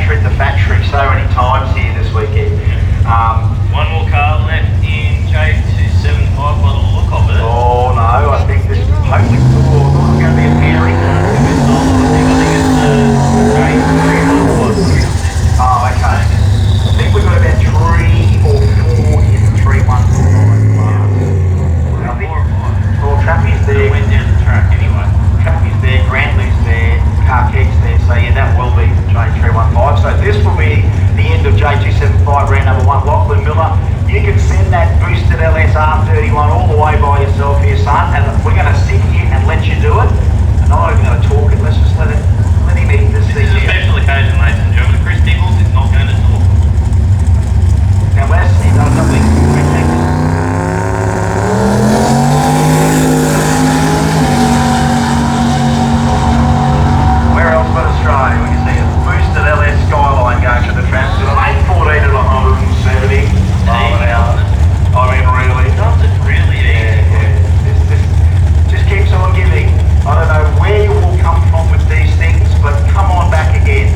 tread the factory so many times here this weekend. One more car left in J275 by the look of it. Oh no, I think this is hopefully going to be a pairing. I think it's Oh, okay. I think we've got about 3 or 4 in the 314. Well, Trappy's there. Went down the track anyway. Trappy's there, Grantley's there, Carkeek's there, so yeah, that will be J315. So this will be the end of J275 round number 1. Lachlan Miller, you can send that boosted LS R31 all the way by yourself here, son, and we're going to sit here and let you do it. And I'm not even going to talk it, let's just let him eat this thing. This is a special occasion, ladies and gentlemen. Chris Diggles is not going to talk. Now, Les, he does something spectacular. Where else but Australia? We can see a boosted LS Skyline going to the track with an 814 at 170 mile an hour. I mean, really? Does it really? Yeah. This just keeps on giving. I don't know where you all come from with these things, but come on back again.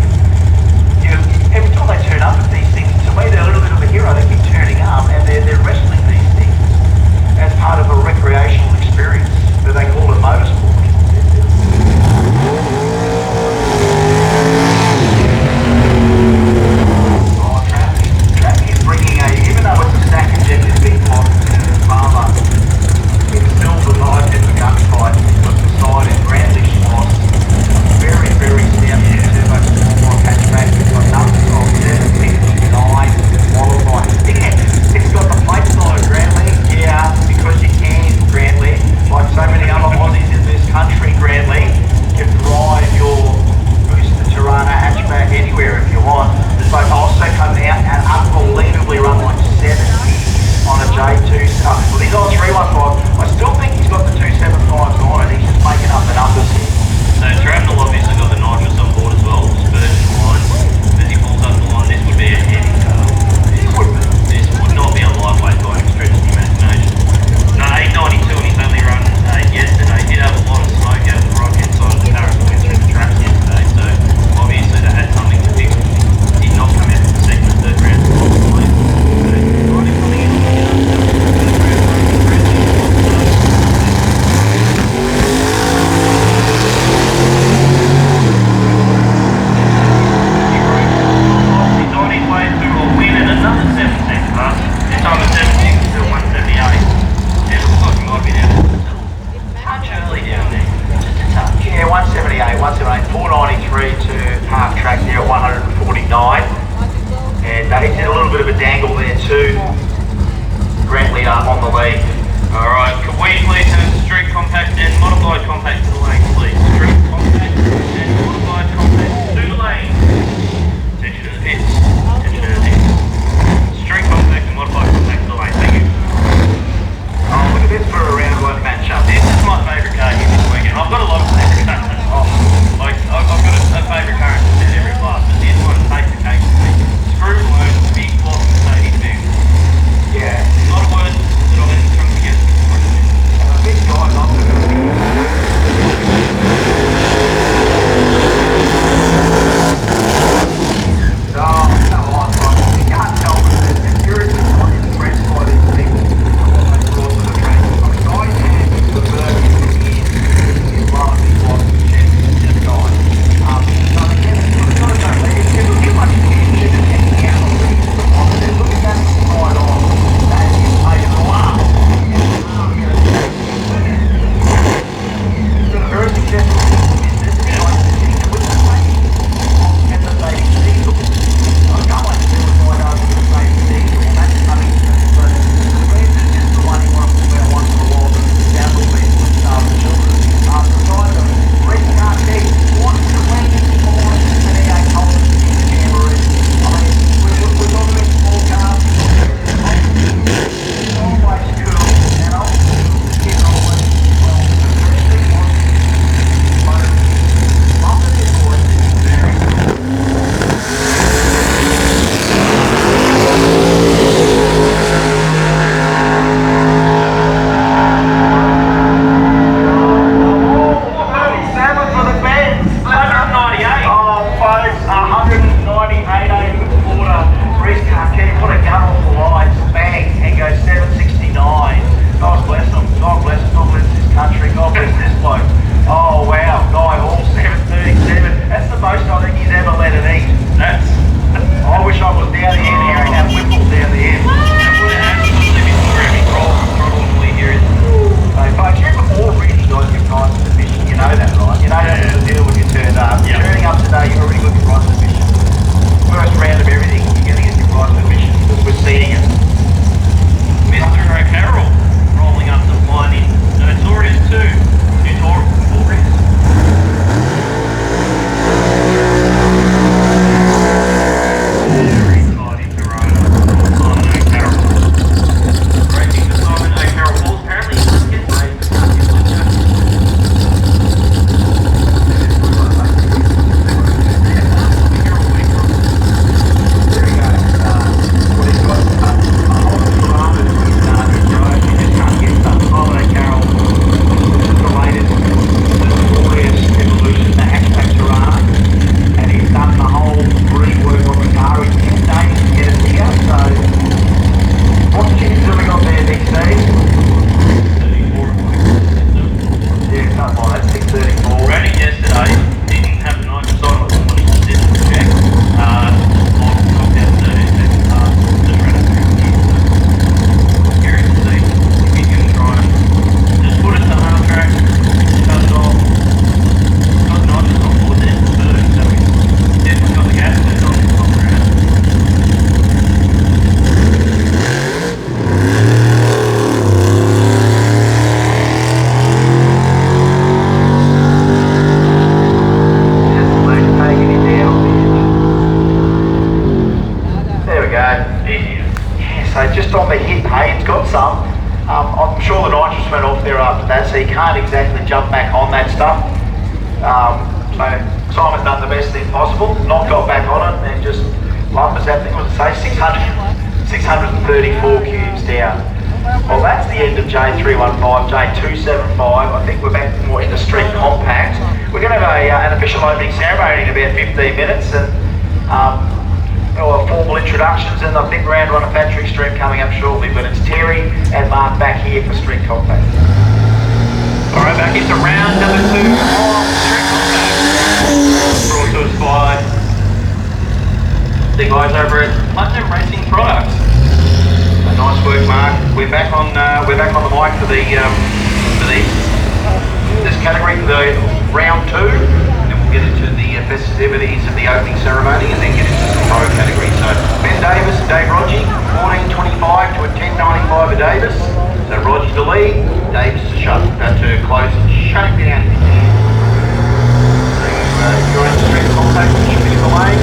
So just on the hit, hey, it's got some. I'm sure the nitrous went off there after that, so you can't exactly jump back on that stuff. So Simon done the best thing possible, not got back on it, and just lumbers that thing, what did it say, 634 cubes down. Well, that's the end of J315, J275. I think we're back more in the street compact. We're going to have an official opening ceremony in about 15 minutes, and formal introductions, and I think round one of Patrick Stream coming up shortly. But it's Terry and Mark back here for street compact. All right, back into round number 2 of street compact. Brought to us by the guys over at Platinum Racing Products. Nice work, Mark. We're back on the mic for this category for the round 2, and then we'll get into the festivities of the opening ceremony, and then get into the pro category. So Ben Davis and Dave Rodgie, 14.25 to a 10.95 a Davis. So Rodgie to lead, Davis to close and shut it down. So you're in the street contact, you should be in the lane.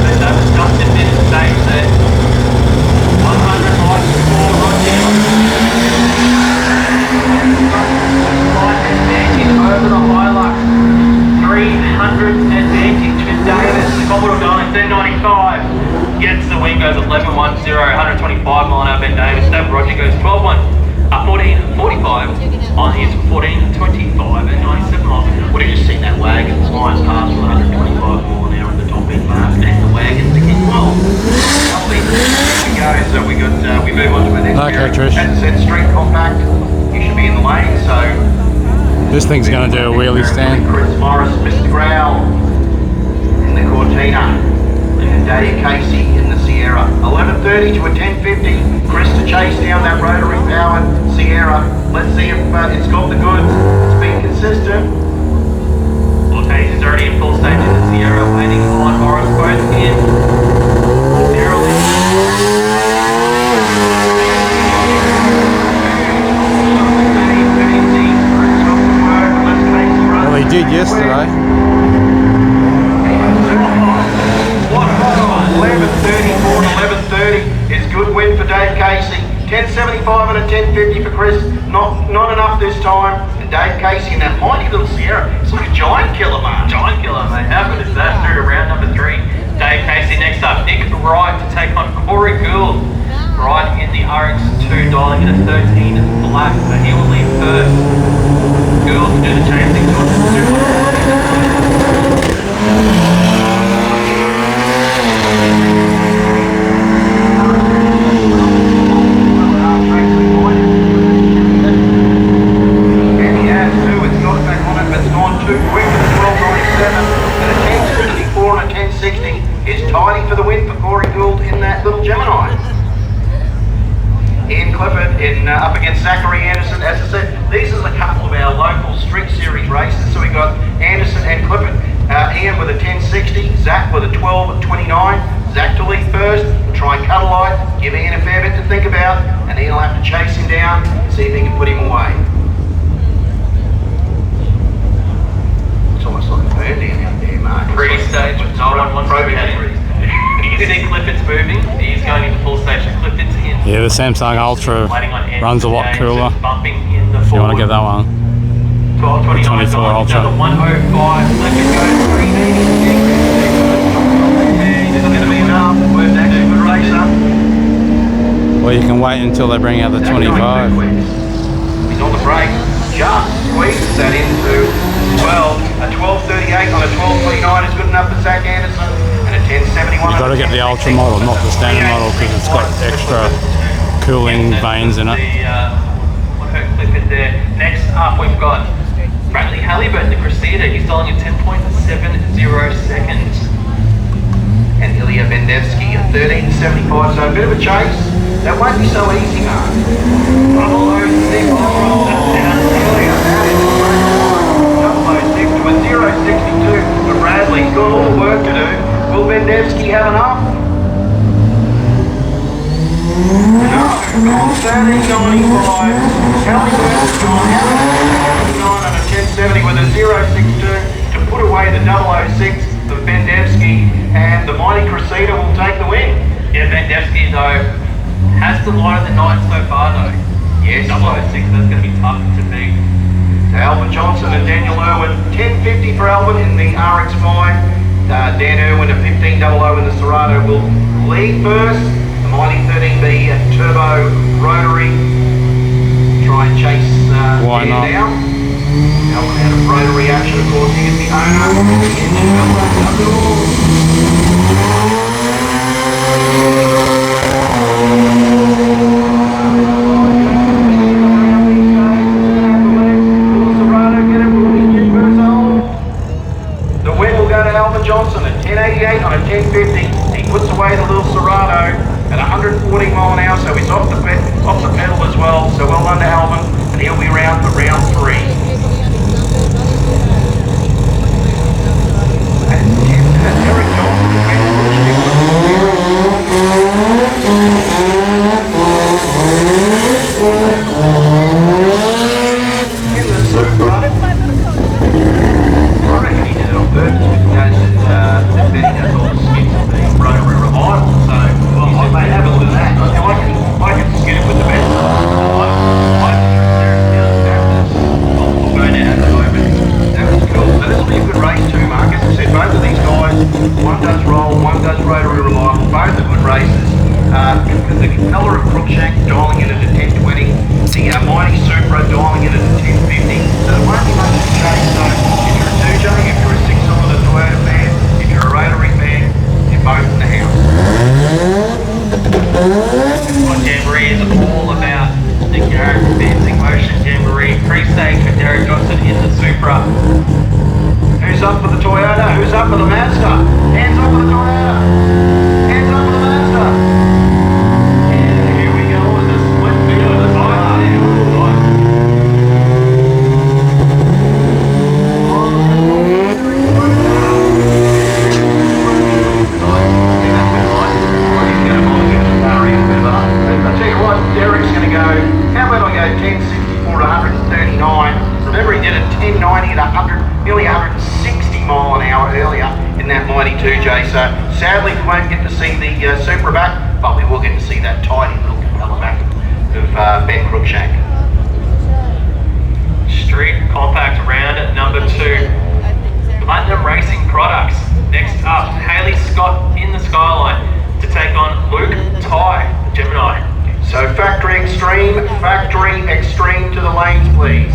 Ben Davis got 10 minutes to stage there. 100 likes for Rodgie. Over the Hilux. 300 advantage for Davis. The Commodore Darling 10.95. Gets the win, goes 11.10, 125 mile an hour. Ben Davis. Dave Rodgie goes 12.1. 14.45 on his 14.25 and 97 miles. Would have just seen that wagon flying past with 125 mile an hour at the top end mark, and the wagon's again. Well, So we move on to the next area. Trish. As I said, street compact, you should be in the lane, so This thing's going to do a wheelie stand. Chris Morris, Mr. Growl in the Cortina, and Dave Casey in the Sierra. 11.30 to a 10.50. Chris to chase down that rotary powered Sierra. Let's see if it's got the goods. It's been consistent. Well, Casey's already in full stage in the Sierra, waiting on Morris both in. Well, he did yesterday. 11.34 and 11.30 is good win for Dave Casey. 10.75 and a 10.50 for Chris. Not enough this time. And Dave Casey in that mighty little Sierra. It's like a giant killer, man. Giant killer, mate. How good is that? Through to round number 3. Dave Casey next up. Nick Wright to take on Corey Gould. Wright in the RX2 dialing in a 13 black, so he will lead first. Gould to do the chasing. Too quick at 12.97 and a 10.64 and a 10.60 is tidy for the win for Corey Gould in that little Gemini. Ian Clifford up against Zachary Anderson. As I said, these are a couple of our local street series races. So we got Anderson and Clifford. Ian with a 10.60, Zach with a 12.29. Zach to lead first. We'll try and cut a light, give Ian a fair bit to think about, and Ian will have to chase him down and see if he can put him away. It's almost like a burn down out there, Mark. Pre-stage, no one wants to be in. You see Clifford's moving, he's going into full stage, so Clifford's in. Yeah, the Samsung Ultra runs a lot cooler. Bumping in the If you want to forward. get that one. 12.29 24 Ultra. 105, Clifford goes 380. This is going to be enough. We're next to the racer. Well, you can wait until they bring out the 25. He's on the brake. Just squeezes that into 12. A 12.38 on a 12.29 is good enough for Zach Anderson. And a 10.71. You've got to get the Ultra model, not the standard model, because it's got extra cooling veins in it. Clifford there. Next up, we've got Bradley Halliburton, the Crusader. He's dialing at 10.70 seconds. And Ilya Bendevsky at 13.75. So a bit of a chase. That won't be so easy, Mark. Double 06 to a 0.62 for Bradley. He's got all the work to do. Will Bendevsky have enough? No. 13.95. Halliburton's gone. Halliburton's gone on a 10.70 with a 0.62 to put away the 006 for Bendevsky, and the mighty Crusader will take the win. Yeah, Bendevsky though, Has the light of the night so far though. Yes. 006, that's going to be tough to beat. Alvin Johnson and Daniel Irwin, 1050 for Alvin in the RX5. Dan Irwin at 1500 in the Serato will lead first. The Mighty 13B Turbo Rotary. Try and chase Why Dan not? down. Alvin out of rotary action, of course, he is the owner. The win will go to Alvin Johnson at 1088 on a 1050. He puts away the little Serato at 140 mile an hour, so he's off the pedal as well. So well done to Alvin, and he'll be around for round 3. Derek I reckon he did it on purpose because Betty does all the skits of the rotary revival, so I may have a look at that. I can skid it with the best. I'll go now at the moment. That was cool. So this will be a good race too, Mark. As I said, both of these guys, one does roll, one does rotary revival, both are good races. The colour of Crookshank dialing in at a 1020, the Mighty Supra dialing in at a 1050. So there won't be much to change. So if you're a 2J, if you're a 6-cylinder Toyota fan, if you're a rotary fan, you're both in the house. Well, Jamboree is all about the Garrett Brisbane Motion Jamboree. Pre-stage for Derek Johnson in the Supra. Who's up for the Toyota? Who's up for the Mazda? Hands up for the Toyota. Hands up for the Mazda. And here we go with the split field of the Toyota. I tell you what, Derek's going to go, how about I go 1064 to 139. Remember he did a 1090 at 100, nearly 160 mile an hour earlier in that Mighty 2J. So sadly we won't get to see the Supra back, but we will get to see that tidy little colour back of Ben Crookshank. Street Compact round at number 2. Platinum Racing Products. Next up, Haley Scott in the Skyline to take on Luke Ty, the Gemini. So factory extreme to the lanes, please.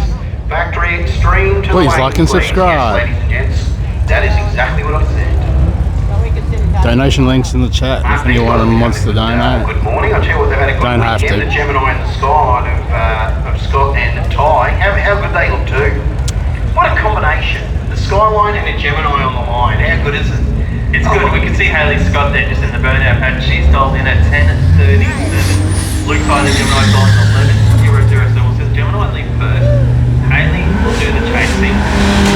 Factory extreme to Please the lanes, like and subscribe. Yes, ladies and gents, that is exactly what I said. Donation links in the chat if anyone wants to donate. Good morning. I'll tell you what, they've had a good Don't have weekend. to. The Gemini and the Skyline of Scott and Ty. How good they look too. What a combination. The Skyline and the Gemini on the line. How good is it? It's good. We can see Haley Scott there just in the burnout patch. She's told in at 10:37. Luke Ty, the Gemini, told in 11:00. So we'll see the Gemini lead first. Haley will do the chasing.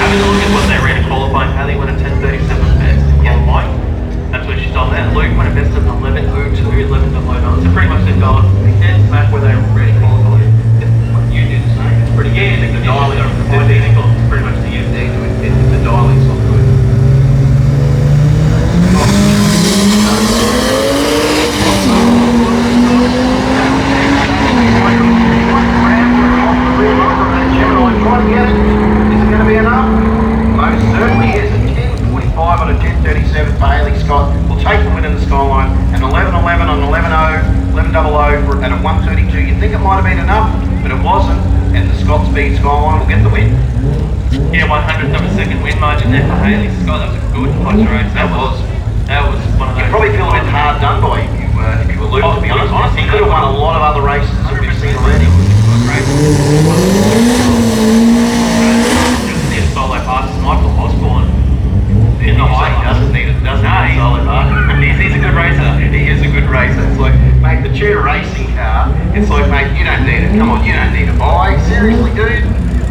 Having a look at what they ran in qualifying, Haley went a 10:37 best in qualifying. That's what she's done there. Luke went a best of 11:02, 11:09. So pretty much they've gone dead smack where they already qualified. You did the same. It's pretty good. The dialing are identical. It's pretty much the UD. The dialing's not good. Try to get it. Is it going to be enough? Most certainly is. A 10:45 on a 10:37 for Haley Scott will take the win in the Skyline. And 11:11 on 11:00 for at a 1:32. You'd think it might have been enough, but it wasn't. And the Scott Speed Skyline will get the win. Yeah, 100th of a second win margin there for Haley Scott. That was a good hot race. That was one of those. You probably feel a bit hard done by if you were Luke, to be honest. Honestly, he could have won a lot of other races that we've seen already. Just need a solo pass. Michael Osborne in the high. He doesn't need it. Doesn't need a solo pass. He's a good racer. He is a good racer. It's like, mate, the Tudor racing car. It's like, mate, you don't need it. Come on, you don't need a buy. Seriously, dude.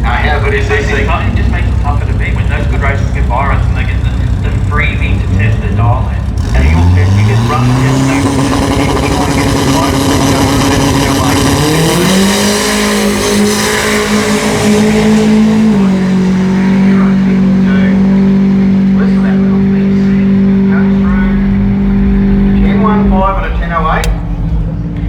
How good is this thing? It just makes it tougher to beat when those good racers get by runs and they get the freebie to test their dial in. And he will test. He gets run to test. He want to get the light. Listen to that little piece. Comes through 10:15 and a 10:08.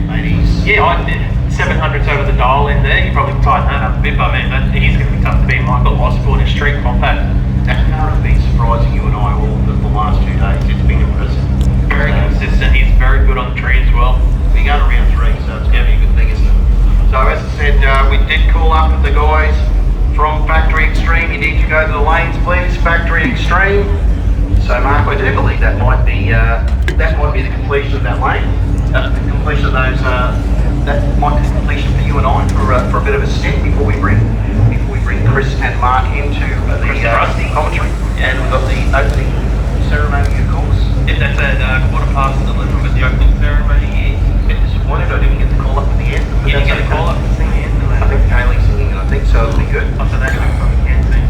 Ladies Yeah, I did 700s over the dial in there. You probably tighten that up a bit, but I mean, he's going to be tough to beat. Michael Osborne is street compact. That car has been surprising you and I all the last 2 days. It's been impressive. Very consistent. He's very good on the tree as well. We're going around 3, so it's going to be a good thing, isn't it? So as I said, we did call up the guys from Factory Extreme. You need to go to the lanes, please. Factory Extreme. So Mark, I do believe that might be the completion of that lane. The completion of those. That might be the completion for you and I for a bit of a stint before we bring Chris and Mark into the commentary. And we've got the opening ceremony, of course. If that's at 11:15 with the opening ceremony, A bit disappointed I didn't get the call up at the end. But you didn't that's get a okay. call up to sing the end of I think Kaylee's singing it, I think, so it'll be good. Oh, so that's what you can sing.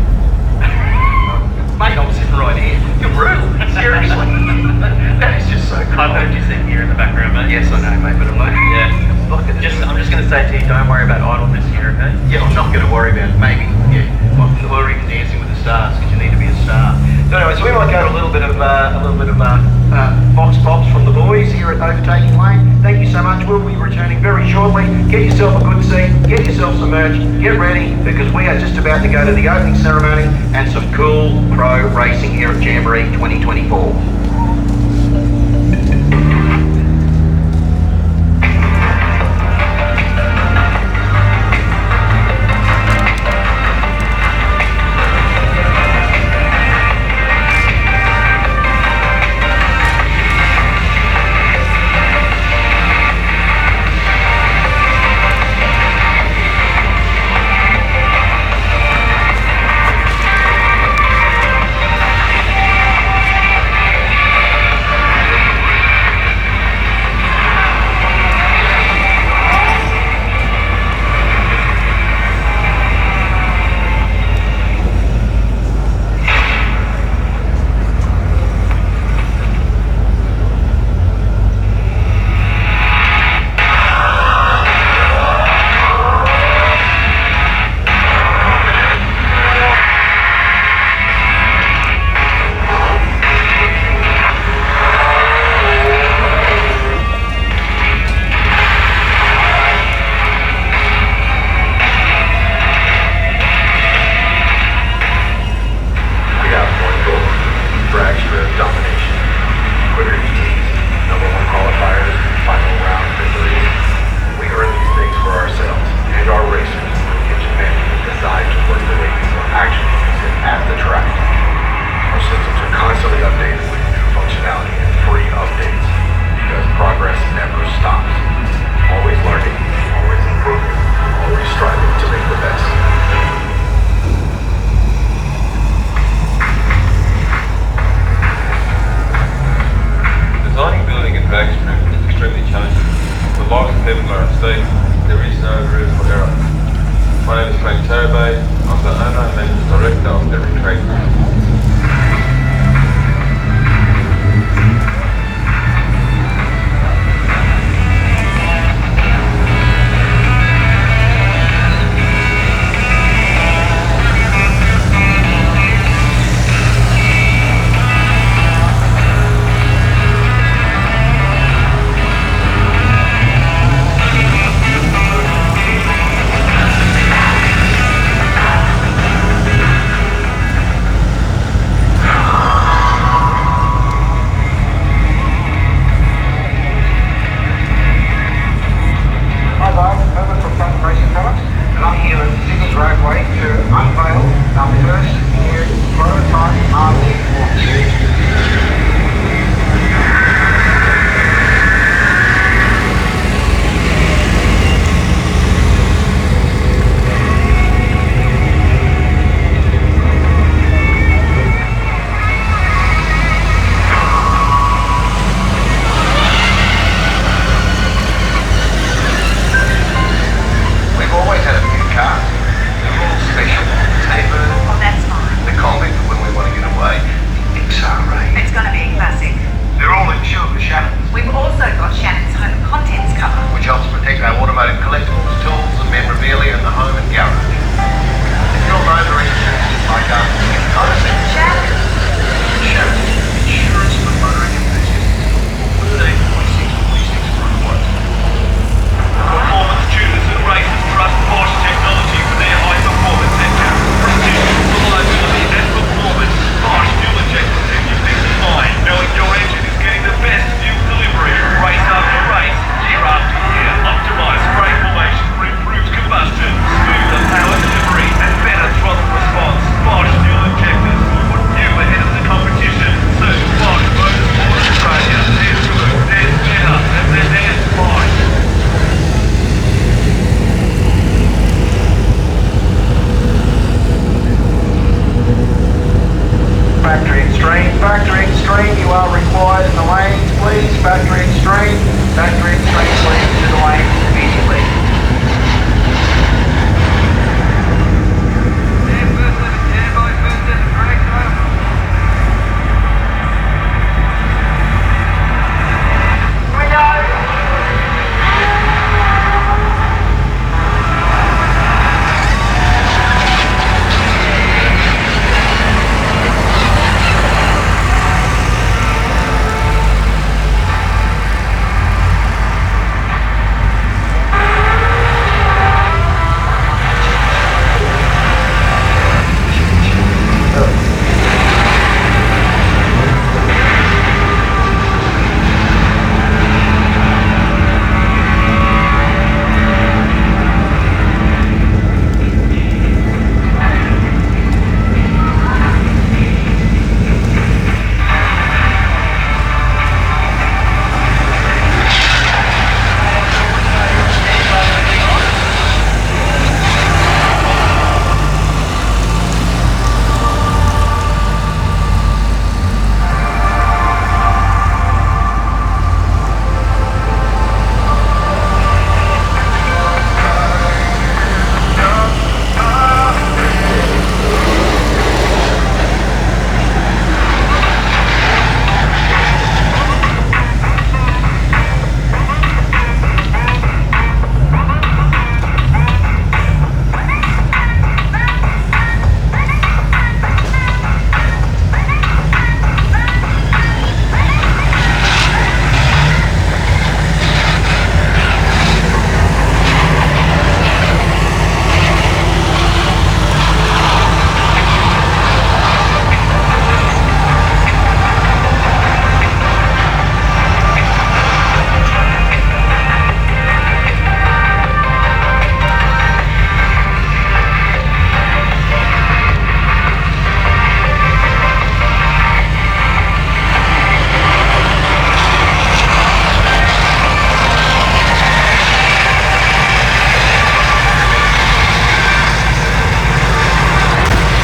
Mate, I'm sitting right here. You're brutal. Seriously. That is just so cool. I've heard you sing here in the background, mate. Yes, I know, mate, but I'm like, Yeah. look at this. I'm just going to say to you, don't worry about idleness here, okay? Yeah, I'm not going to worry about it. Maybe, yeah. Or even Dancing with the Stars, because you need to be a star. So anyway, so we might go to a little bit of box pops from the boys here at Overtaking Lane. Thank you so much. We'll be returning very shortly. Get yourself a good seat, get yourself some merch, get ready, because we are just about to go to the opening ceremony and some cool pro racing here at Jamboree 2024.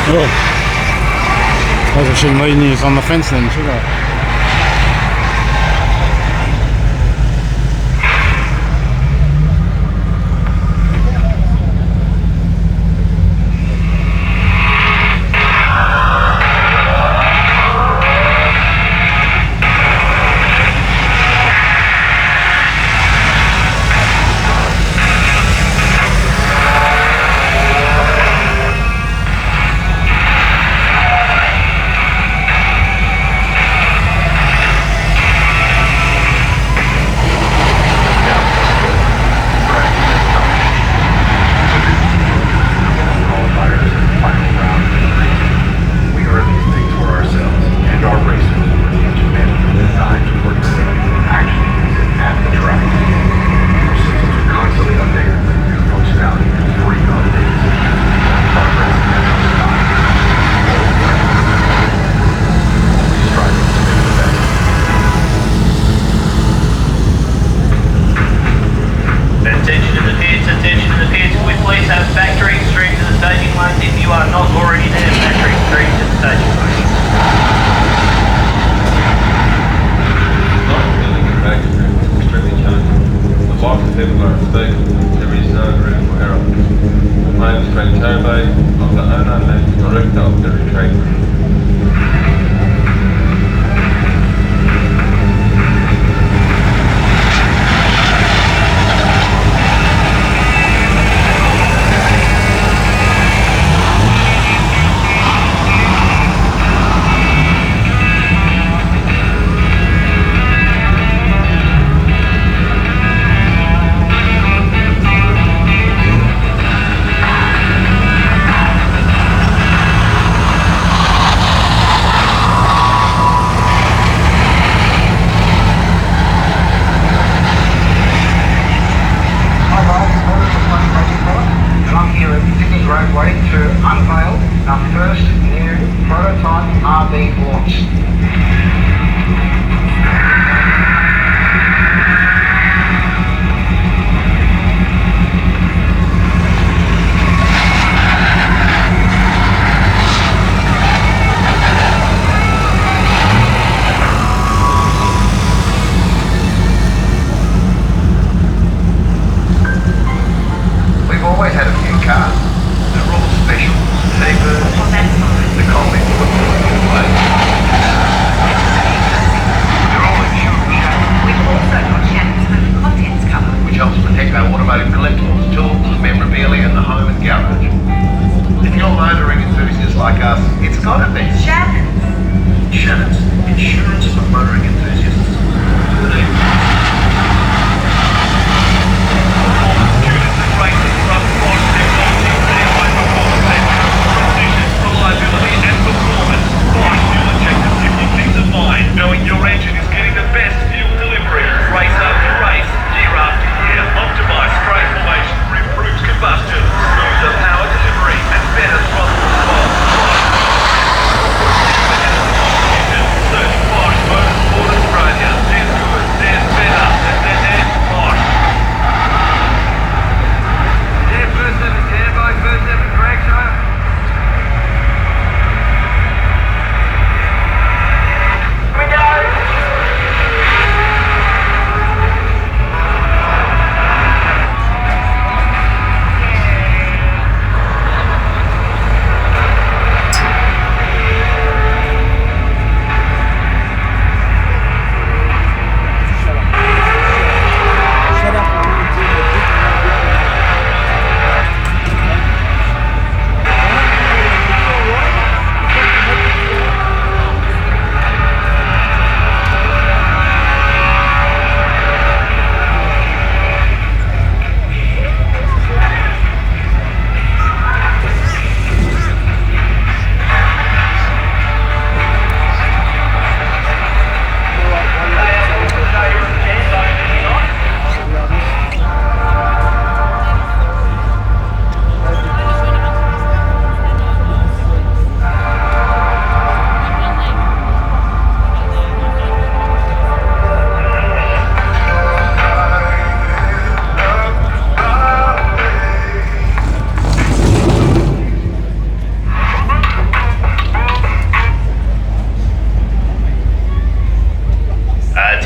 Oh. Suppose I shouldn't leave you on the fence then, should I?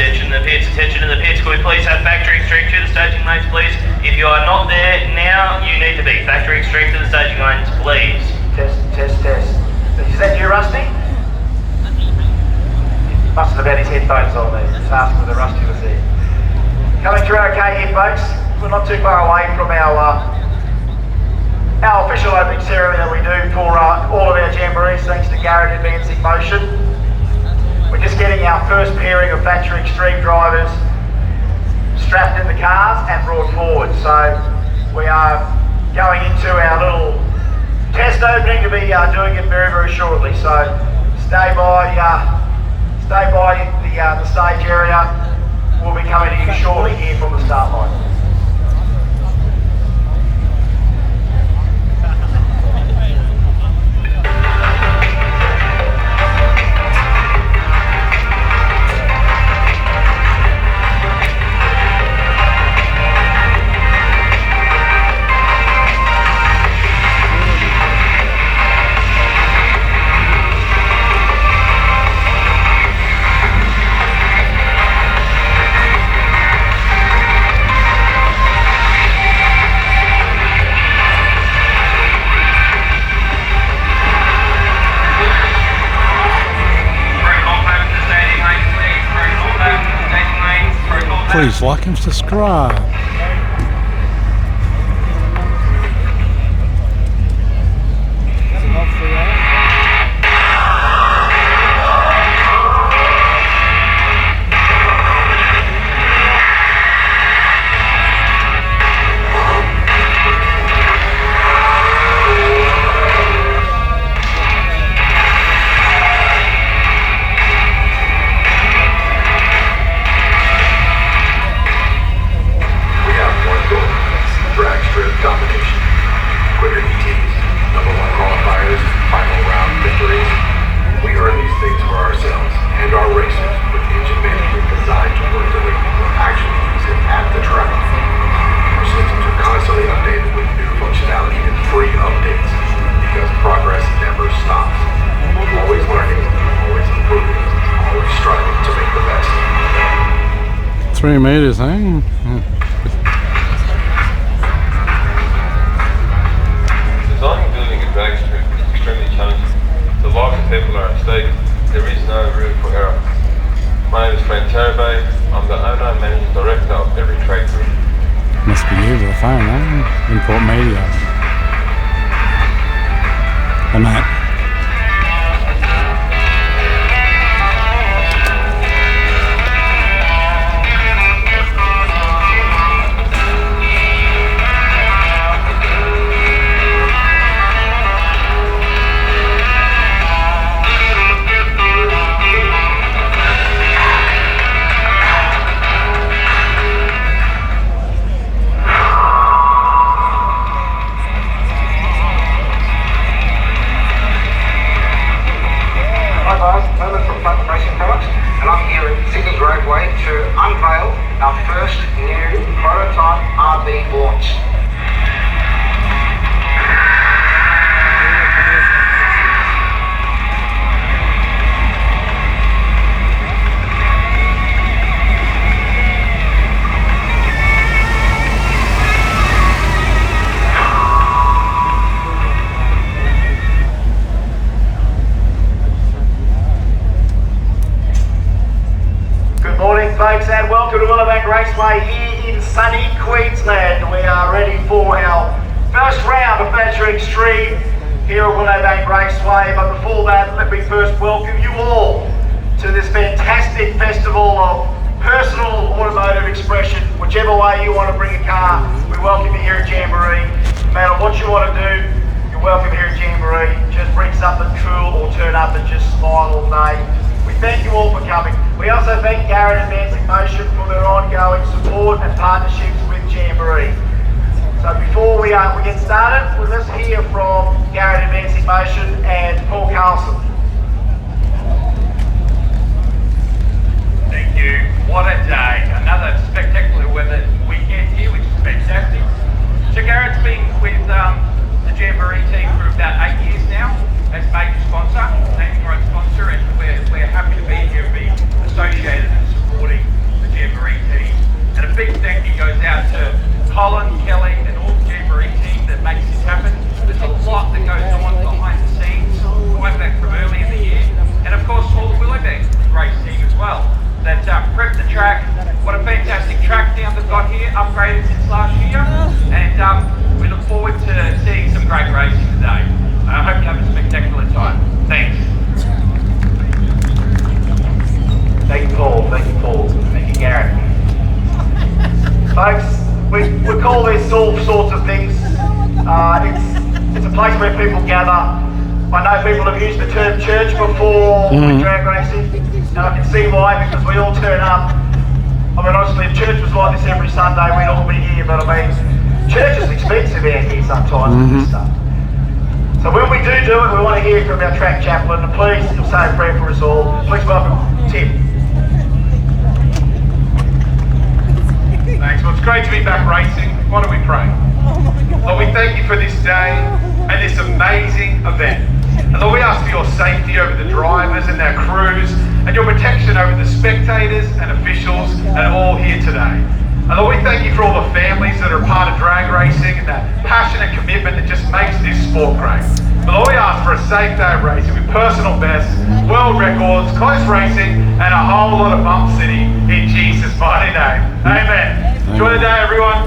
Attention in the pits, attention in the pits. Could we please have factory extreme to the staging lanes, please? If you are not there now, you need to be. Factory extreme to the staging lanes, please. Test, test, test. Is that you, Rusty? Must have had his headphones on there. Just asking whether Rusty was there. Coming through okay here, folks. We're not too far away from our official opening ceremony that we do for all of our jamborees, thanks to Garrett Advancing Motion. We're just getting our first pairing of factory extreme drivers strapped in the cars and brought forward. So we are going into our little test opening to be doing it very, very shortly. So stay by the stage area. We'll be coming to you shortly here from the start line. Please like and subscribe. Free updates, because progress never stops. Always learning, always improving, always striving to make the best. 3 meters, eh? Designing and building a drag strip is extremely challenging. The lives of people are at stake. There is no room for error. My name is Frank Tarabay. I'm the owner and managing director of Every Trade Group. Must be you with the phone, eh? Import media. And that. To unveil our first new prototype RV launch. Folks, and welcome to Willowbank Raceway here in sunny Queensland. We are ready for our first round of Factory Extreme here at Willowbank Raceway. But before that, let me first welcome you all to this fantastic festival of personal automotive expression. Whichever way you want to bring a car, we welcome you here at Jamboree. No matter what you want to do, you're welcome here at Jamboree. Just bring something cool or turn up and just smile all day. We thank you all for coming. We also thank Garrett Advancing Motion for their ongoing support and partnerships with Jamboree. So before we get started, let's hear from Garrett Advancing Motion and Paul Carlson. Thank you. What a day. Another spectacular weather weekend here, which is fantastic. So Garrett's been with the Jamboree team for about 8 years now as major sponsor, naming rights sponsor, and we're happy to be here and be associated and supporting Colin, Kelly, and all the Jamboree team that makes this happen. There's a lot that goes on behind the scenes, right back from early in the year. And of course, all the Willowbank race team as well, that prepped the track. What a fantastic track down they've got here, upgraded since last year. And we look forward to seeing some great racing today. I hope you have a spectacular time. Thanks. Thank you, Paul. Thank you, Paul. Thank you, Garrett. Folks, we call this all sorts of things. It's a place where people gather. I know people have used the term church before with drag racing, and I can see why, because we all turn up. I mean, honestly, if church was like this every Sunday, we'd all be here, but I mean, church is expensive out here sometimes with this stuff. So when we do it, we want to hear from our track chaplain, and please say a prayer for us all. Please welcome Tim. Thanks. Well, it's great to be back racing. Why don't we pray? Lord, we thank you for this day and this amazing event. And Lord, we ask for your safety over the drivers and their crews, and your protection over the spectators and officials and all here today. And Lord, we thank you for all the families that are part of drag racing and that passion and commitment that just makes this sport great. But Lord, we ask for a safe day of racing with personal bests, world records, close racing, and a whole lot of bump city in Jesus' mighty name. Amen. Enjoy the day, everyone.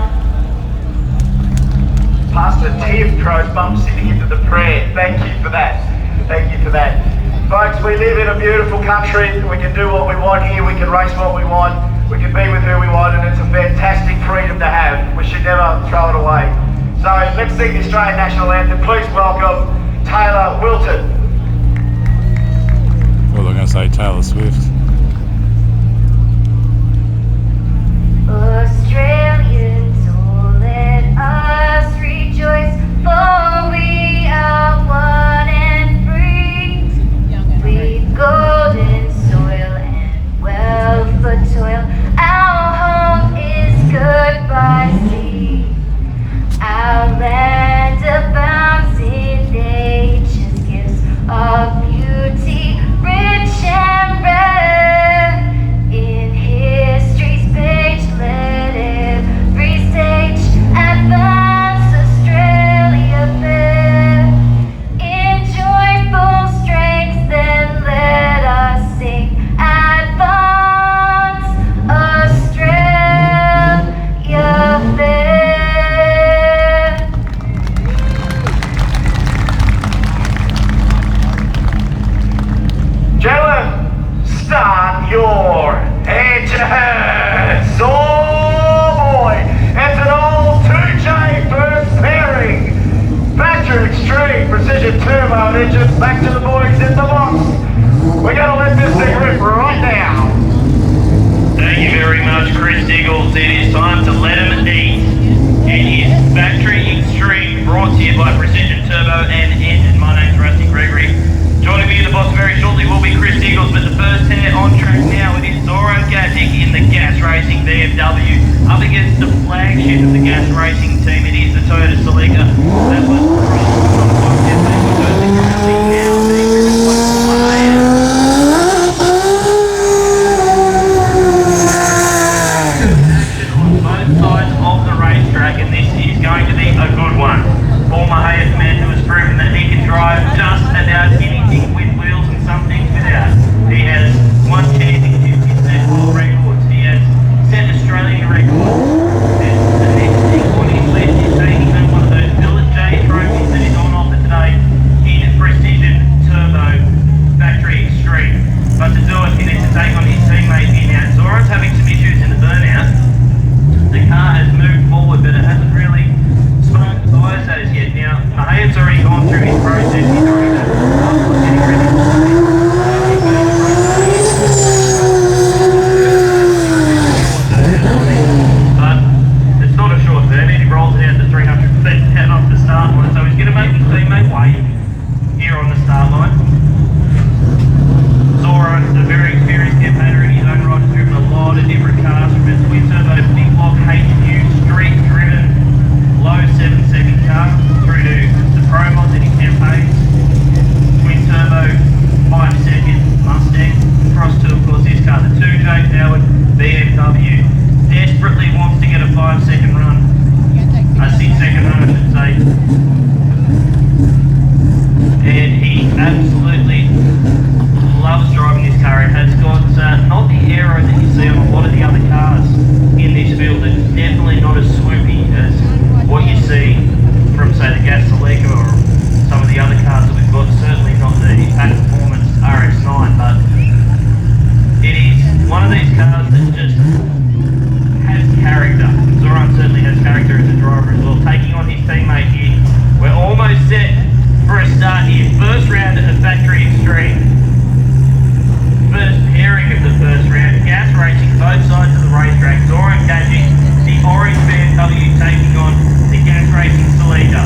Pastor Tim throws Bump City into the prayer. Thank you for that. Thank you for that. Folks, we live in a beautiful country. We can do what we want here. We can race what we want. We can be with who we want, and it's a fantastic freedom to have. We should never throw it away. So let's sing the Australian National Anthem. Please welcome Taylor Wilton. Well, they're going to say Taylor Swift. Australians, oh let us rejoice, for we are one and free. We've golden soil and wealth for toil. Our home is good by sea. Our land abounds in nature's gifts of beauty, rich and rare. In history's page, let every stage advance Australia fair. In joyful strength, then let us sing, advance Australia fair. Gentlemen, start your engines. Oh boy, it's an old 2J first pairing. Factory Extreme Precision Turbo engine. Back to the boys in the box. We're going to let this thing rip right now. Thank you very much, Chris Diggles. It is time to let them eat. It is Factory Extreme, brought to you by Precision Turbo and Engine. My name's Rusty Gregory. Joining me in the box very shortly will be Chris Diggles, but the first pair on track now, it is Zoro Gatic in the Gas Racing BMW up against the flagship of the Gas Racing team. It is the Toyota Celica that was on both sides of the racetrack, and this is going to be a good one. Paul Mahay's a man who has proven that he can drive just about anything with wheels and some things without. He has won championships, he's set world records, he has set Australian records. And the next thing on his list is taking home one of those Village J trophies. teammate here. We're almost set for a start here. First round at the Factory Extreme. First pairing of the first round. Gas racing both sides of the racetrack. Zora engaging the orange BMW taking on the gas racing Salida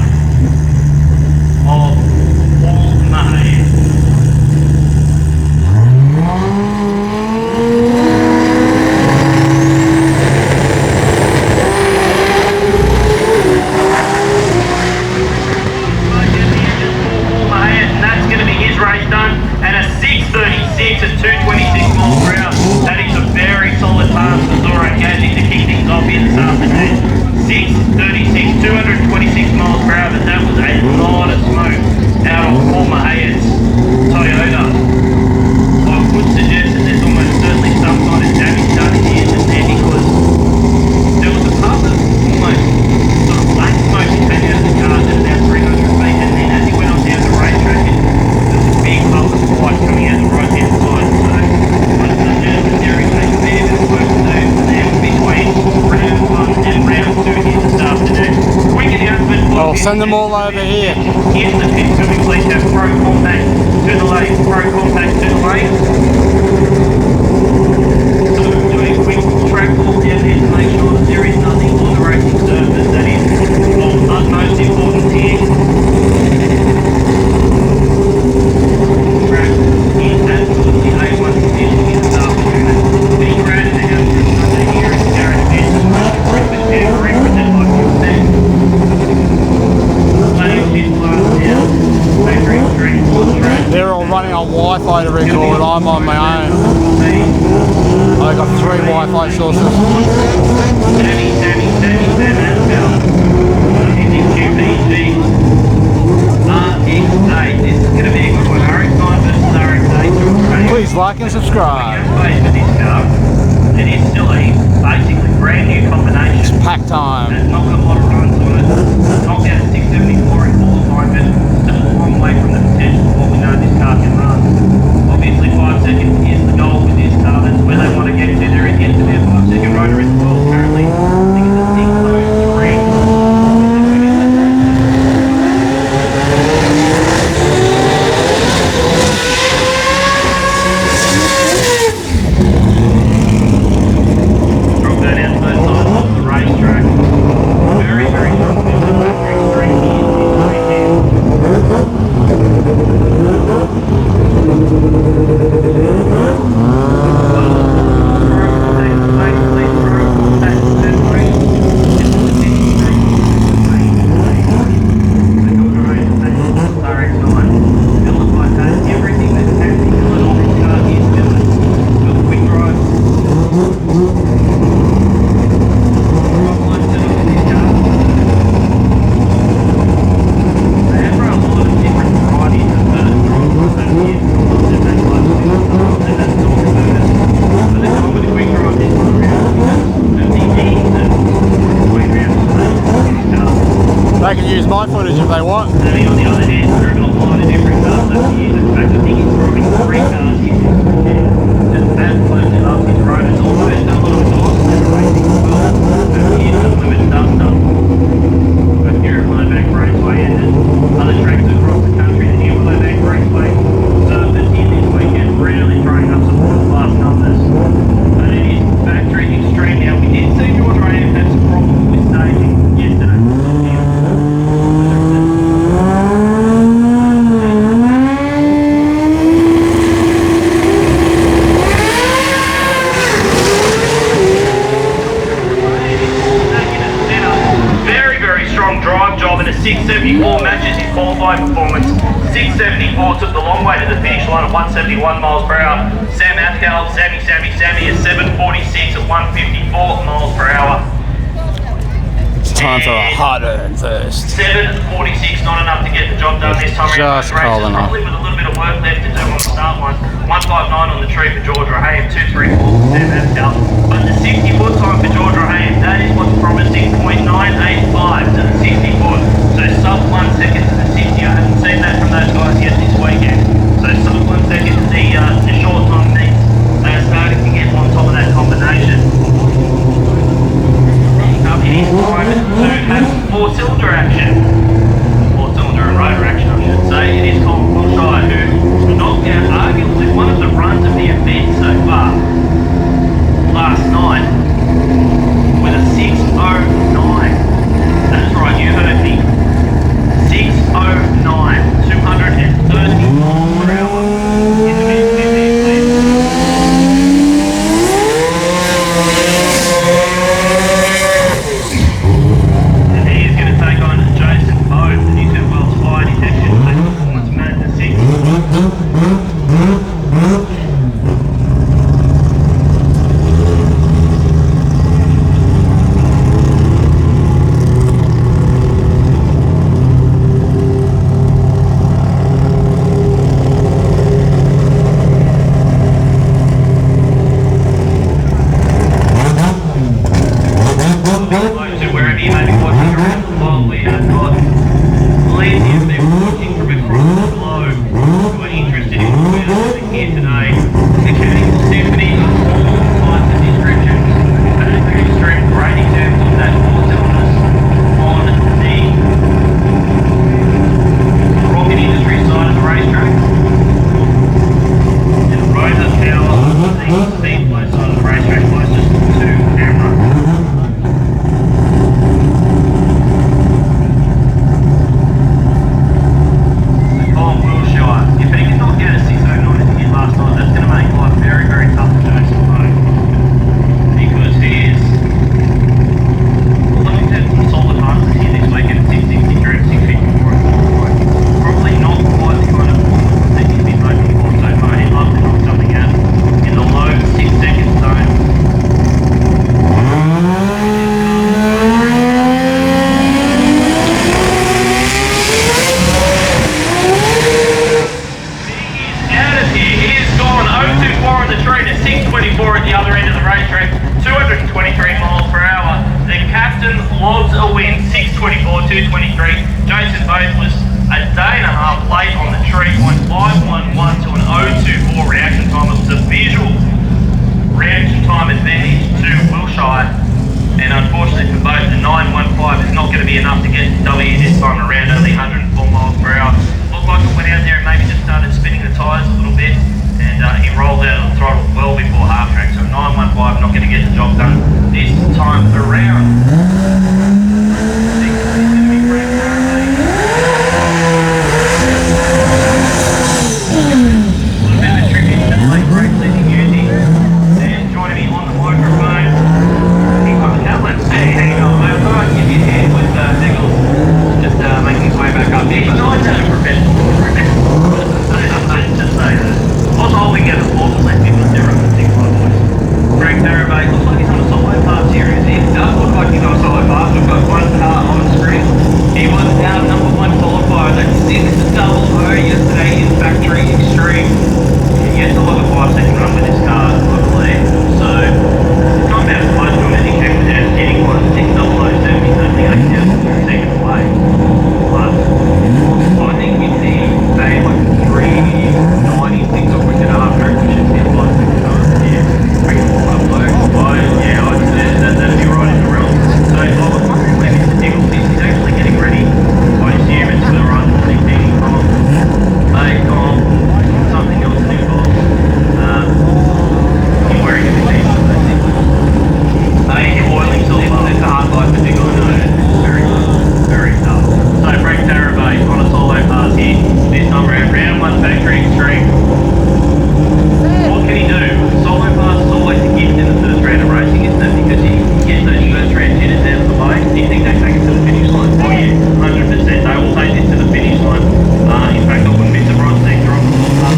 of Paul Mahay. Race done, and a 6:36 at 226 miles per hour. That is a very solid pass for Zora engaging to kick things off here this afternoon. 6:36, 226 miles per hour, but that was a lot of smoke out of Paul Mahay's Toyota. I would suggest that there's almost certainly some kind of damage done in the engine there, because there was a puff of almost sort of black smoke that came out of the car at about 300 feet, and then as he went on down the racetrack, big puff of white coming out the right hand side. So I suggest that there is a fair bit of work to do for them between round 1 and round 2 here this afternoon. Quick announcement. I'll send them all over here. Here's the pit. Can we please have Pro Compact to the lane? Pro Compact to the lane. So we're doing a quick track walk down there to make sure that there is nothing on the racing surface that is of utmost importance here. Track is absolutely A1 condition here this afternoon. Being graded to have for Sunday here at Garrett Brisbane Jamboree presented by Quebec. Playing pit last now. Factory Extreme on track. They're all running on Wi-Fi to record. I'm on my own. I've got 3 Wi-Fi sources. Sammy, that's about QPG RX8. This is going to be a good one. RX9 versus RX8. Please like and subscribe. For this car, it is still a basically brand new combination. It's pack time. It's not got a lot of runs on it. Knocked out at 674 in qualifying, but still a long way from the potential of what we know this car can run. Obviously 5 seconds is the goal with this car. That's where they want to get to. There is yet to be a 5-second rotor as well. Currently, I think it's a 6:03. Drop that out to both sides of the racetrack. Very, very strong Factory Extreme here this weekend. They can use my footage if they want. On the other hand, there are a lot of different cars that we use. In fact, I think he's driving 3 cars here. Just absolutely loves his rotors. Also, there's done a lot of endorsement racing as well. He is the limited stuff. But here at Willowbank Raceway and other tracks across the country, the new Willowbank Raceway surface here this weekend, really throwing up some world-class numbers. But it is Factory Extreme now. We did see George Graham have some problems with staging yesterday. Drive job, and a 674 matches his qualifying performance. 674 took the long way to the finish line at 171 miles per hour. Sam Athkal, Sammy is 746 at 154 miles per hour. It's time for a hard-earned first. 746, not enough to get the job done this time around. Just cold enough. Probably with a little bit of work left to do on the start line. 159 on the tree for George Raham, 234 for Sam Athkal. But the 60-foot time for George Raham, that is what's promising. 0.985 to the 60-foot. So sub 1 second to the 60. I haven't seen that from those guys yet this weekend. So sub 1 second to the short time meets. They are starting to get on top of that combination. Up in his time to have 4-cylinder action. to wherever you may be watching around the world. We have got plenty of people watching from across the globe who are interested in wheels here today. Including Stephanie of all kinds of descriptions. And a very extreme, great example of that four-cylinders on the rocket industry side of the racetrack. And Rosa Power on the speedway side of the racetrack closest to camera. If he can not get a 609 as he did last night, that's going to make life very, very tough for Jason Lowe. Because he is looking at some solid passes here this weekend at 663 and 654 at Convoy. Probably not quite the kind of performance that he's been hoping for so far. He'd love to knock something out in the low 6-second zone. On the train at 624 at the other end of the racetrack, 223 miles per hour. The captain logs a win, 624, 223. Jason Bates was a day and a half late on the tree, went 511 to an 024 reaction time. It was a visual reaction time advantage to Wilshire, and unfortunately for both, the 915 is not going to be enough to get W this time around, only 104 miles per hour. Looked like it went out there and maybe just started spinning the tyres a little bit. And he rolled out on the throttle well before half track, so 915 not going to get the job done this time around. A little bit of a tribute to the late great Lenny Musi. And joining me on the microphone, he's got the Catalan. Hey, how you going, mate? I thought I'd give you a hand with Nichols just making his way back up. He's nice at a professional. Just say that. I was holding out a ball to let people zero for 6 boys. Greg Darabay looks like he's on a solo pass here. It does look like he's on a solo pass. We've got one car on screen. He was our number one qualifier. That 6 double O yesterday in Factory Extreme. He gets a lot of 5-second run with this car, I believe. So, it's not about close to him as he came with that getting one 6 double O 7. He's only 8 down to second place. But I think we see, say, like 396 or we could half track, which is the 5-second run. Yeah, bring it all up low. Yeah, I'd say that'd be right in the realm. So, I was wondering where Mr. Nichols is. He's actually getting ready. I assume it's for the run that he's needing from ACOM, something else to involve. He's wearing a bit of he's oiling himself up. It's a hard life to dig on. Very tough. Very tough. So, Frank Tarabay on a solo pass here. This time around, round 1 Factory Extreme. What can he do? Solo pass is always a gift in the first round of racing, isn't it? Because you get those first round hitters out of the way. Do you think they take it to the finish line? Oh yeah, 100%. They will take this to the finish line. In fact, I wouldn't be surprised if they drop the ball up.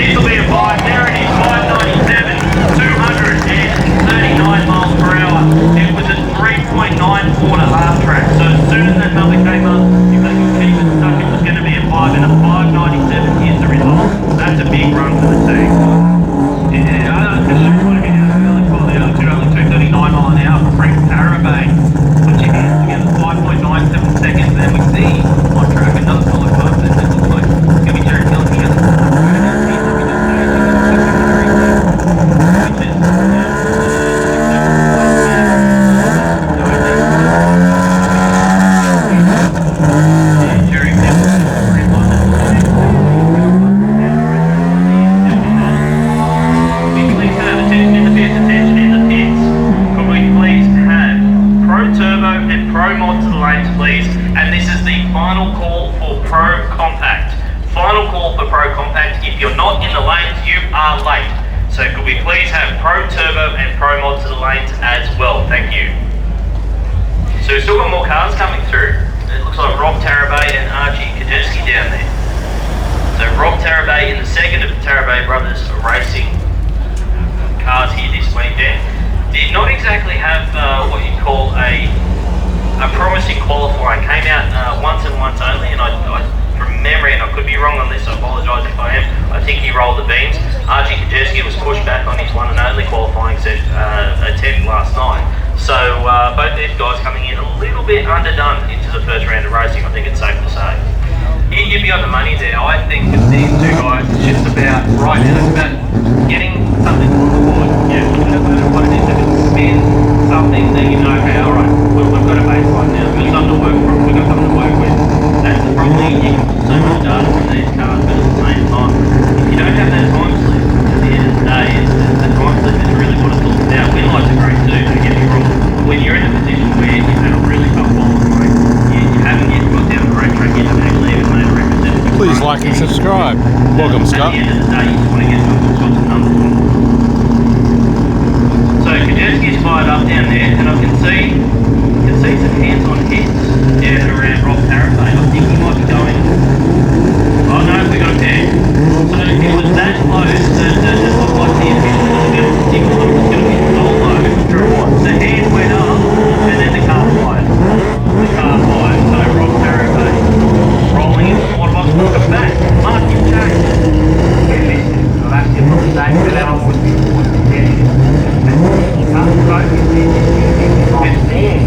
This will be a 5. There it is, 597, 239 miles per hour. It was a 3.94 to half track. So as soon as that number came up, if they could keep it stuck, it was going to be a 5, and a 597 is the result. That's a big run for the team. Yeah, I know, it's just going to be only 239 miles an hour for Frank Tarabay. Put your hands together, 5.97 seconds, then we see on track another solid pass. It looks like it's going to be Jared Kelly again. So could we please have Pro Turbo and Pro Mod to the lanes as well? Thank you. So we've still got more cars coming through. It looks like Rob Tarabay and Archie Kadeski down there. So Rob Tarabay in the second of the Tarabay Brothers racing cars here this weekend. Did not exactly have what you'd call a a promising qualifying. Came out once and once only, and I from memory, and I could be wrong on this, I apologise if I am, I think he rolled the beams. Archie Kajeski was pushed back on his one and only qualifying attempt last night. So both these guys coming in a little bit underdone into the first round of racing, I think it's safe to say. You'd be on the money there. I think with these two guys, it's just about right now. It's about getting something on the board. Yeah, what it is, if it's spin, something that you know, okay, all right, we've got a baseline now. We've got something to work from. We've got something to work with. That's probably you can pull so much data from these cars, but at the same time, if you don't have that time slip, at the end of the day, the time slip is really what it's all about. We like the great too, don't get me wrong. When you're in a position where you've had a really tough qualifying, you haven't yet got down the racetrack, you haven't actually even made a representative. Please like and subscribe. Welcome, Scott. At the end of the day, you just want to get some sorts of numbers. So Kajeski's fired up down there, and I can see some hands-on hits down around Rob Parapay. I think he might be going. Oh no, we got a pair. So it was that close that it looked like the official was going to particular was going to be solo. The hand went up, and then the car fired. So Rob Parapay rolling into the water box. Welcome back, Mark your change. I've asked you for the same, but then I was before. You can't focus on there.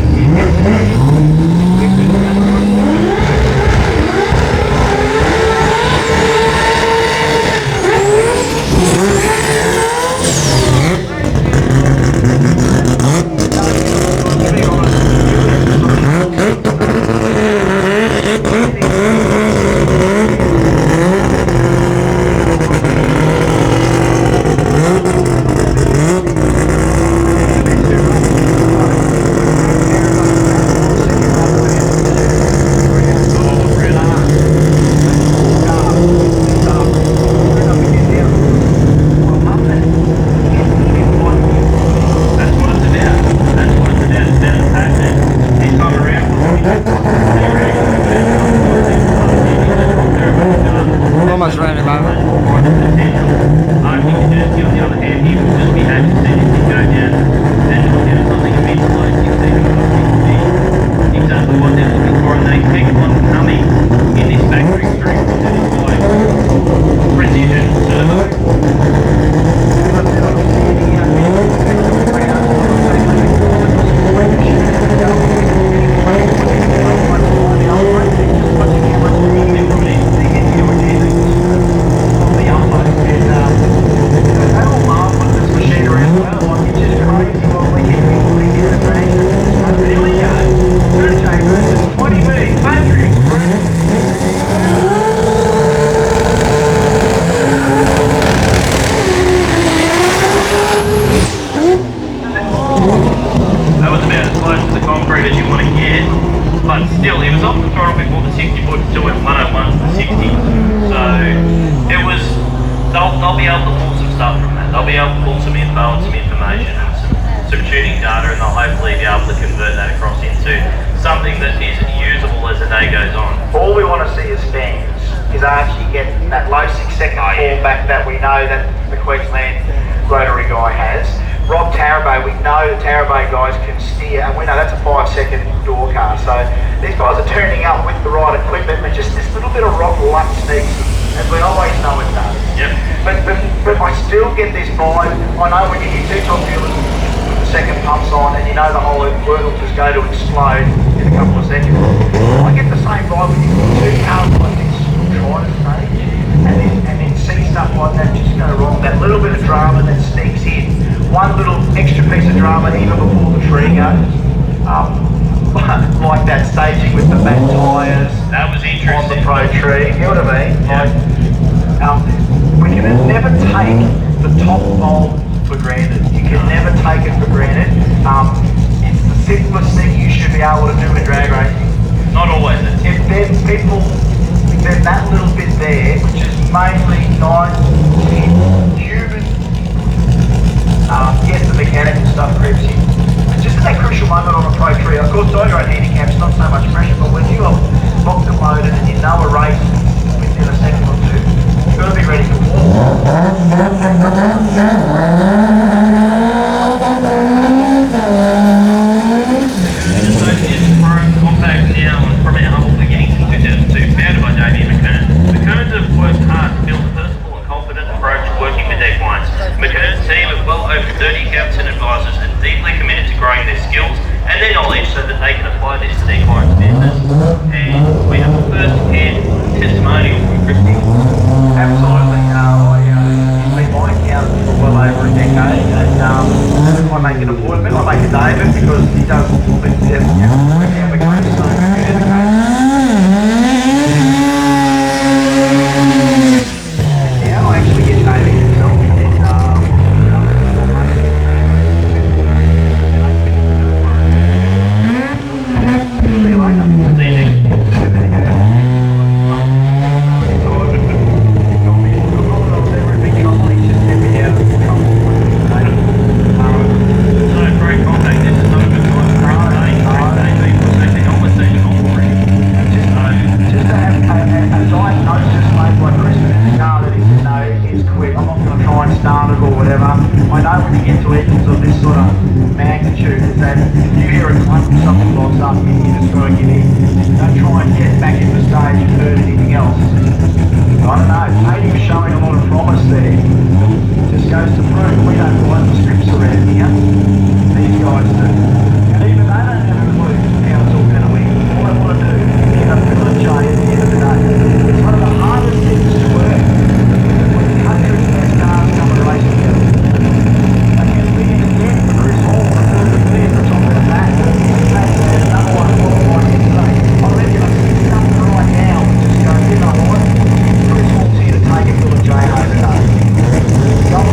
Almost ran him over. I think Kajeski, on the other hand, he would just be happy to see this thing go down and look at something a bit close. He's exactly what they're looking for, and they keep on coming in this factory street that is like precision servo. That was about as close to the concrete as you want to get, but still, he was off the throttle before the 60 foot to went 101 to the 60. So it was, they'll be able to pull some stuff from that. They'll be able to pull some info and some information and some tuning data, and they'll hopefully be able to convert that across into something that is usable as the day goes on. All we want to see as fans is actually get that low 6 second fallback that we know that the Queensland rotary guy has. Rob Tarabay, we know the Tarabay guys can steer, and we know that's a 5 second door car. So these guys are turning up with the right equipment, but just this little bit of rock luck sneaks, as we always know it does. Yep. But I still get this vibe. I know when you hear two top fuelers with the second pumps on, and you know the whole world will just go to explode in a couple of seconds. I get the same vibe when you put two cars like this try to stage, and then see stuff like that just go wrong. That little bit of drama that sneaks in. One little extra piece of drama even before the tree goes. Like that staging with the back tyres. That was interesting. On the pro tree, you know what I mean? Yeah. We can never take the top bulb for granted. You can never take it for granted. It's the simplest thing you should be able to do in drag racing. Not always. If there's that little bit there, which is mainly 9-10 human, yes, the mechanical stuff creeps in. It's just that crucial moment on a pro tree. Of course, side road handicap's not so much pressure, but when you are locked and loaded and you know a race within a second or two, you've got to be ready for war. Associated Pro they can apply this to their client's business. And we have a first-hand testimonial from Christy. Absolutely. He's been my accountant for well over a decade, and I make an appointment. I make a David because he does all the work out the case, so in the case. Now I actually get David himself, and see you later. See you next year. So, great contact. This is over to us. Great day. Conversation already. Just to have a diagnosis made by Christmas car that is quick. I'm not going to try and start it or whatever. I know when you get to engines of this sort of magnitude that if you hear a clunk or something locks up, you just got to get in. Don't try and get back in the stage and hurt anything else. I don't know. Maybe was showing a lot of promise there. Just goes to prove we don't write the scripts around here. These guys do. And even they don't have a clue how it's all going to end. All they want to do is get up to the J at the end of the day. It's one of the hardest things to work. When the country's best cars come to race together. They get big again for Chris Hall and they're the top of the pack. There's another one qualified yesterday. I reckon I see something right now and just go, you know what? Chris Hall's here to take it to the J home today. Go on.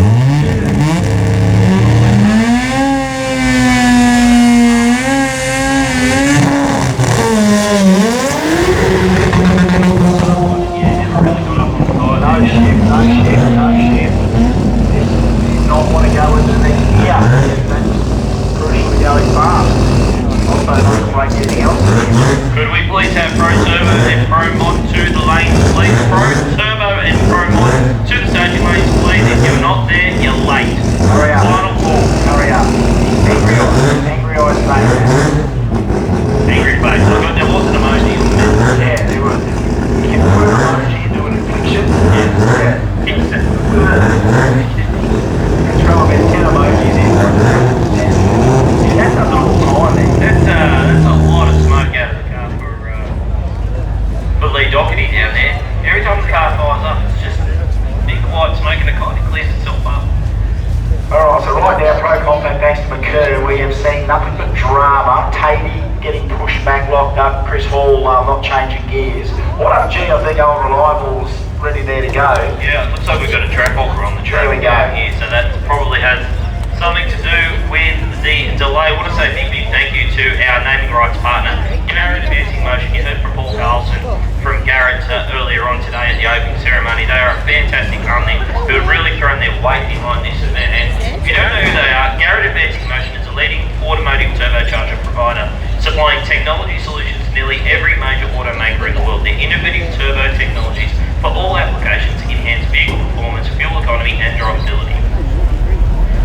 No shit. This did not want to go into the next year. That's pretty going fast. Also, not quite anything else. Could we please have Pro Turbo and Pro Mod to the lanes, please? Pro Turbo and Pro Mod to the staging lanes, please. If you're not there, you're late. Hurry up. Final call. Hurry up. Angry eyes saying that. Angry face. There was an emoji in there. Yeah, there was. You can put an emoji into an infliction. Yeah. Fix it. Throw about 10 emojis in. Yeah, that's a lot of time there. That's a lot of smoke out of the car for Lee Doherty down there. Every time the car fires up, it's just big white smoke and it kind of clears itself up. Alright, so right now, Pro Compact thanks to McCurry, we have seen nothing but drama. Tatey getting pushed back, locked up, Chris Hall not changing gears. What up, G? I think Old Reliable's ready there to go. Yeah, it looks like we've got a track walker on the track. There we go. Here, so that probably has something to do with the delay. I want to say a big thank you to our naming rights partner, Garrett Brisbane Jamboree. You heard from Paul Carlson, from Garrett earlier on today at the opening ceremony. They are a fantastic company who have really thrown their weight behind this event. And if you don't know who they are, Garrett Brisbane Jamboree is a leading automotive turbocharger provider, supplying technology solutions to nearly every major automaker in the world. Their innovative turbo technologies for all applications enhance vehicle performance, fuel economy and drivability.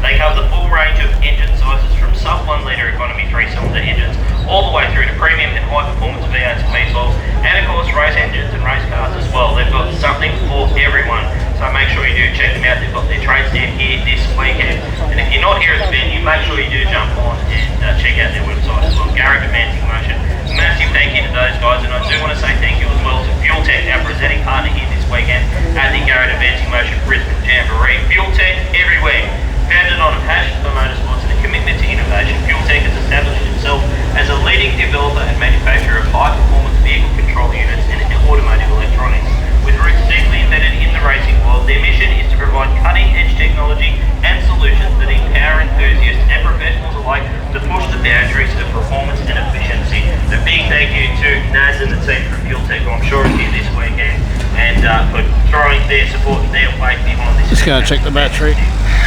They cover the full range of engine sizes from sub 1 litre economy 3-cylinder engines all the way through to premium and high performance V8s and V12s, and of course race engines and race cars as well. They've got something for everyone, so make sure you do check them out. They've got their trade stand here this weekend, and if you're not here at the venue, make sure you do jump on and check out their website as well. Garrett Advancing Motion, massive thank you to those guys, and I do want to say thank you as well to FuelTech, our presenting partner here this weekend at the Garrett Advancing Motion Brisbane Jamboree. FuelTech everywhere. Founded on a passion for motorsports and a commitment to innovation, FuelTech has established itself as a leading developer and manufacturer of high-performance vehicle control units and automotive electronics. With roots deeply embedded in the racing world, their mission is to provide cutting-edge technology and solutions that empower enthusiasts and professionals alike to push the boundaries of performance and efficiency. A big thank you to Naz and the team from FuelTech, who I'm sure is here this weekend, and for throwing their support and their weight behind this. Just going to check the battery.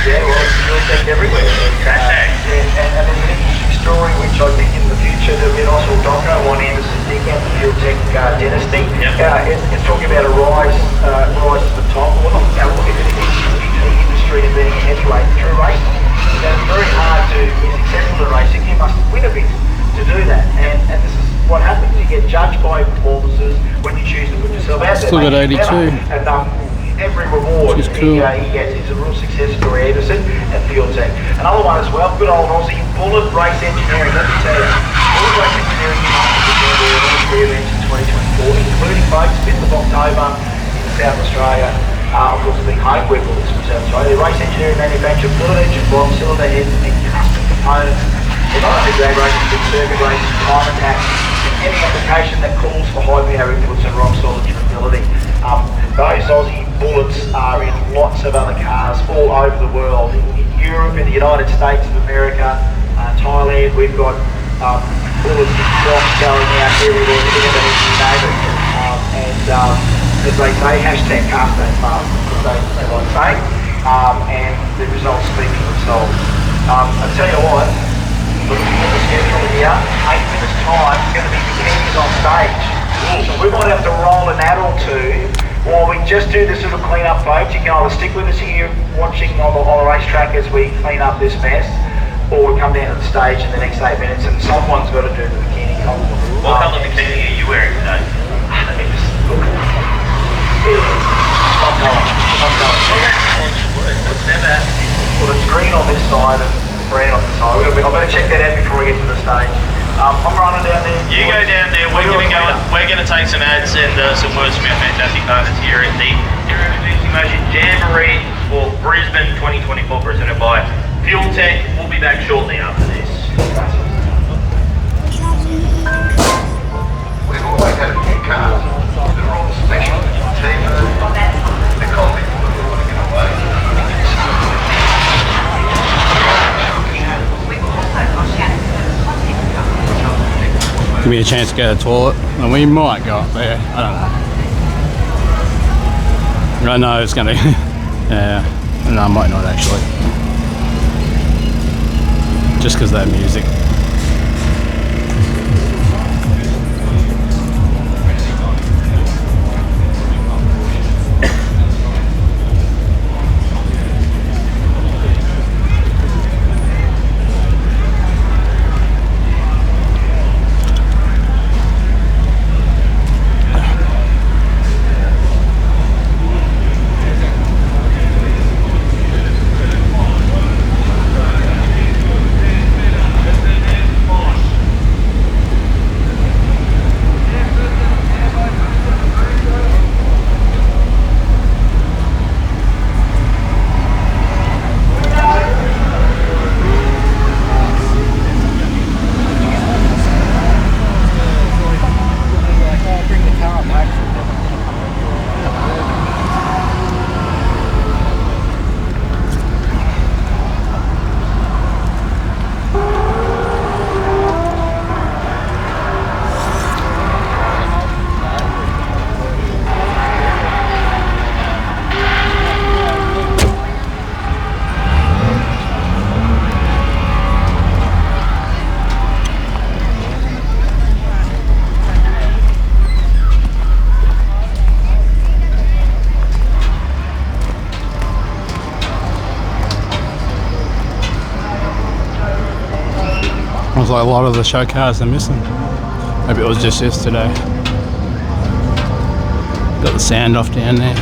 Yeah, well, it's FuelTech everywhere. Hashtag. And there's an interesting story which I think in the future there'll be a nice little doco on Anderson Dick and the FuelTech dynasty. Yep. It's talking about a rise to the top. Well, look at the industry and being a heavyweight through racing. It's very hard to be successful in racing. You must win a bit to do that. And this is what happens. You get judged by performances when you choose to put yourself out there. Still got 82. And every reward Which is cool. he gets is a real success story. Anderson and FuelTech. Another one as well, good old Aussie, Bullet Race Engineering. Let me tell you, the race engineering department of the Jamboree on all three events in 2024, including both 5th of October in South Australia. Of course, the big home we've got this from South Australia. The race engineering manufacture fluid engine blocks, cylinder heads, and custom components. They're not only drag racing, but circuit racing, time attacks, and any application that calls for high power inputs and rock solid durability. Those Aussie bullets are in lots of other cars all over the world. In Europe, in the United States of America, Thailand, we've got bullets and blocks going out everywhere, you name it. As they say, hashtag cast that fast, as they like saying, and the results speak for themselves. I'll tell you what, looking at the schedule here, 8 minutes time, it's going to be bikinis on stage. So we might have to roll an ad or two while we just do this little clean up, folks. You can either stick with us here watching on the racetrack as we clean up this mess, or we come down to the stage in the next 8 minutes and someone's got to do the bikini color. What colour bikini are you wearing today? It's never, well, it's green on this side and brown on the side. I'm going to check that out before we get to the stage. I'm running down there. You go down there. We're going to take some ads and some words from our fantastic partners here at the Introducing Motion Jamboree for Brisbane 2024, presented by Fuel Tech. We'll be back shortly after this. We've always had a few cars that are all special. The economy wouldn't want to get away. Give me a chance to go to the toilet, and we might go up there. I don't know. I know it's gonna. Yeah, no, I might not actually. Just because of that music. Like a lot of the show cars are missing. Maybe it was just yesterday. Got the sand off down there.